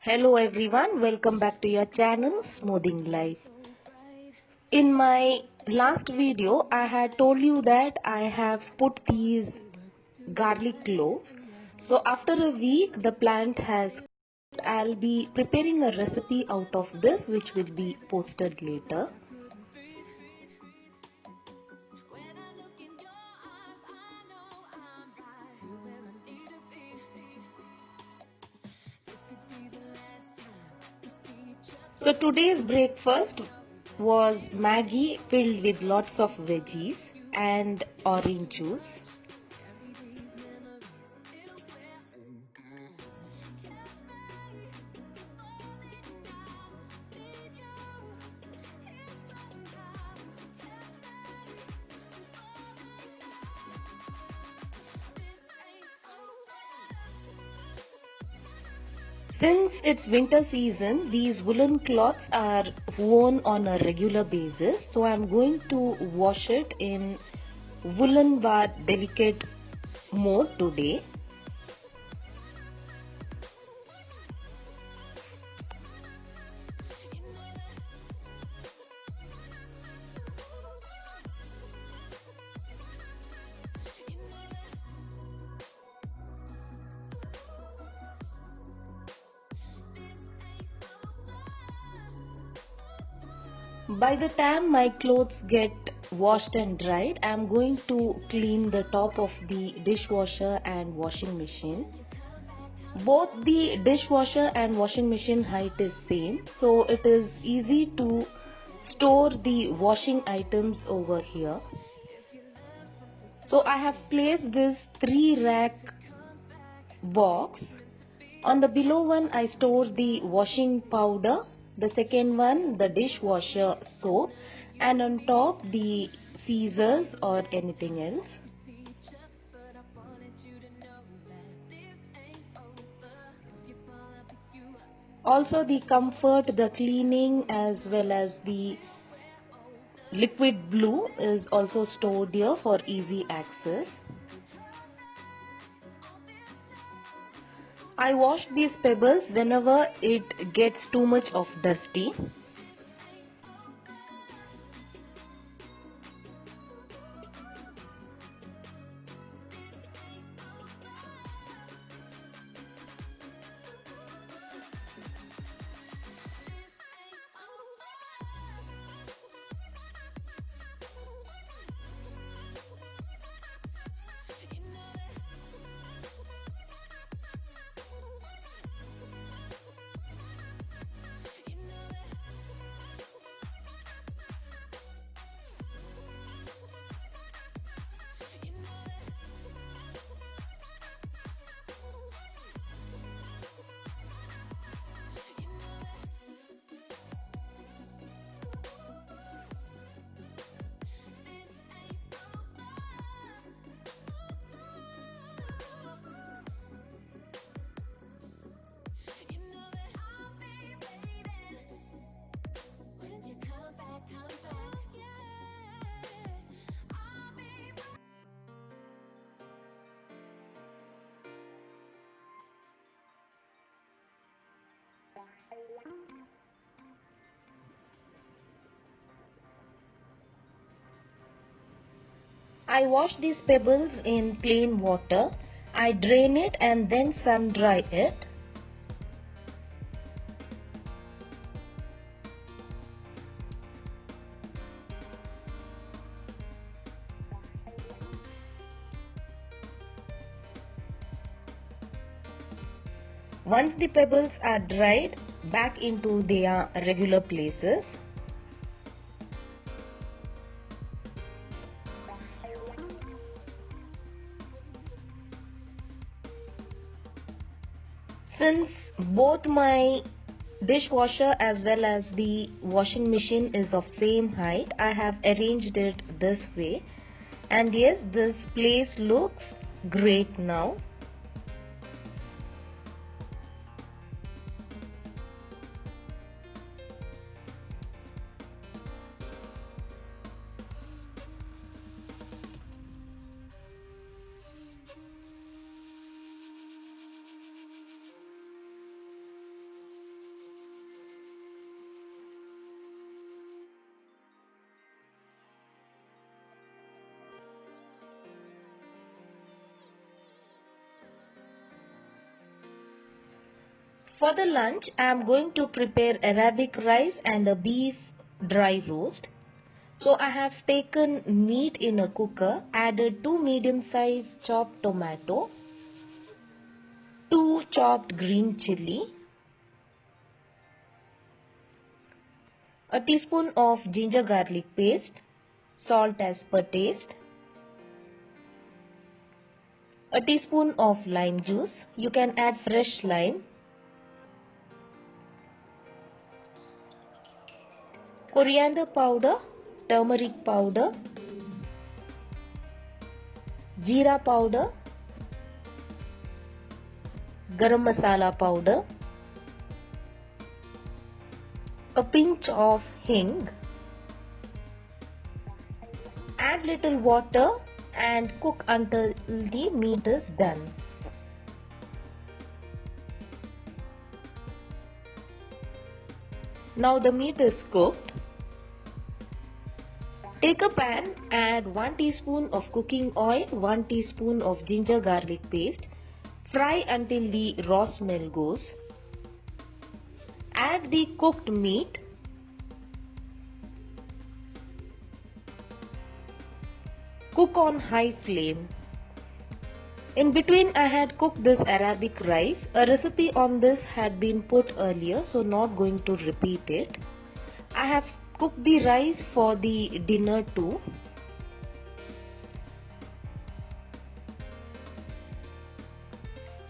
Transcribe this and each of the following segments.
Hello everyone, welcome back to your channel Smoothing Life. In my last video, I had told you that I have put these garlic cloves. So after a week, the plant has. I'll be preparing a recipe out of this which will be posted later. So today's breakfast was Maggi filled with lots of veggies and orange juice. Since it's winter season, these woolen cloths are worn on a regular basis. So I'm going to wash it in woolen bar delicate mode today. By the time my clothes get washed and dried, I'm going to clean the top of the dishwasher and washing machine. Both the dishwasher and washing machine height is same, so it is easy to store the washing items over here. So I have placed this 3-rack box. On the below one I store the washing powder, the second one the dishwasher soap, and on top the scissors or anything else. Also the comfort, the cleaning as well as the liquid blue is also stored here for easy access. I wash these pebbles whenever it gets too much of dusty. I wash these pebbles in plain water. I drain it and then sun dry it. Once the pebbles are dried, back into their regular places. Since both my dishwasher as well as the washing machine is of same height, I have arranged it this way. And yes, this place looks great now. For the lunch, I am going to prepare Arabic rice and a beef dry roast. So I have taken meat in a cooker, added 2 medium-sized chopped tomato, 2 chopped green chilli, a teaspoon of ginger garlic paste, salt as per taste, a teaspoon of lime juice. You can add fresh lime, coriander powder, turmeric powder, jeera powder, garam masala powder, a pinch of hing. Add little water and cook until the meat is done. Now the meat is cooked. Take a pan, add 1 teaspoon of cooking oil, 1 teaspoon of ginger garlic paste. Fry until the raw smell goes. Add the cooked meat. Cook on high flame. In between I had cooked this Arabic rice. A recipe on this had been put earlier, so not going to repeat it. I have cooked the rice for the dinner too.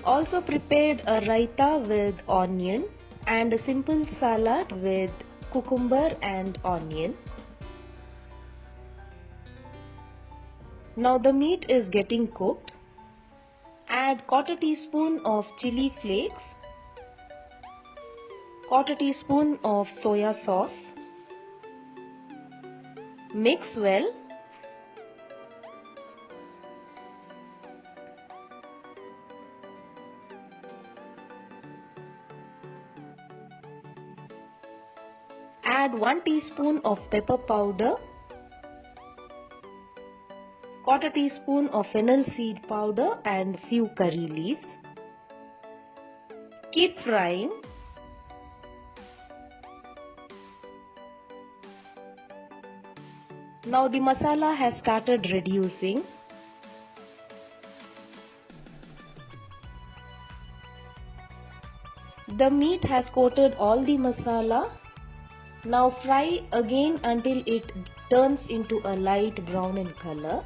Also prepared a raita with onion and a simple salad with cucumber and onion. Now the meat is getting cooked. Add 1/4 teaspoon of chili flakes, 1/4 teaspoon of soya sauce. Mix well. Add 1 teaspoon of pepper powder, 1/4 teaspoon of fennel seed powder and few curry leaves. Keep frying. Now the masala has started reducing. The meat has coated all the masala. Now fry again until it turns into a light brown in color.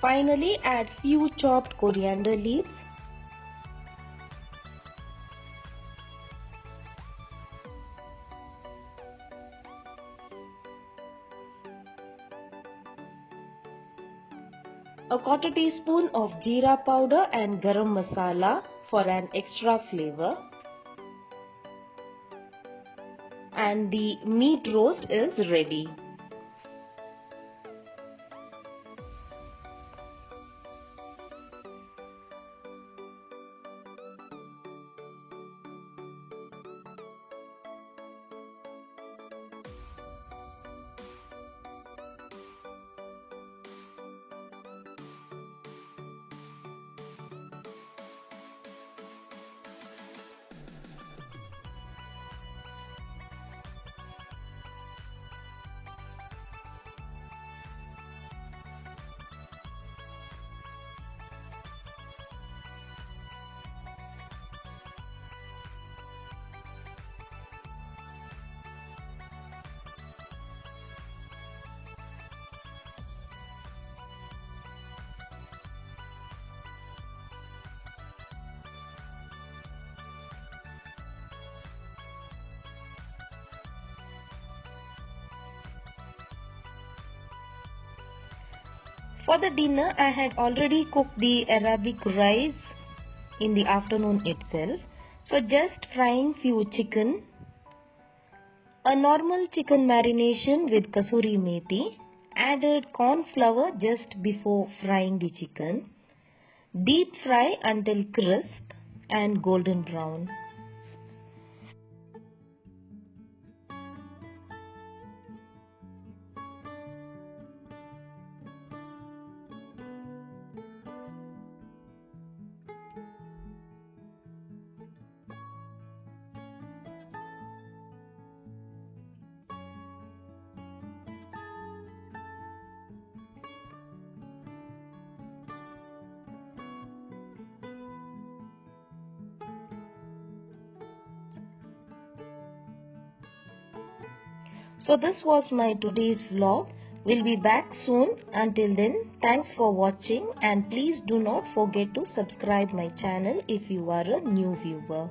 Finally add few chopped coriander leaves. A 1/4 teaspoon of jeera powder and garam masala for an extra flavor. And the meat roast is ready. For the dinner, I had already cooked the Arabic rice in the afternoon itself. So just frying few chicken, a normal chicken marination with kasuri methi, added corn flour just before frying the chicken, deep fry until crisp and golden brown. So this was my today's vlog. We'll be back soon. Until then, thanks for watching and please do not forget to subscribe my channel if you are a new viewer.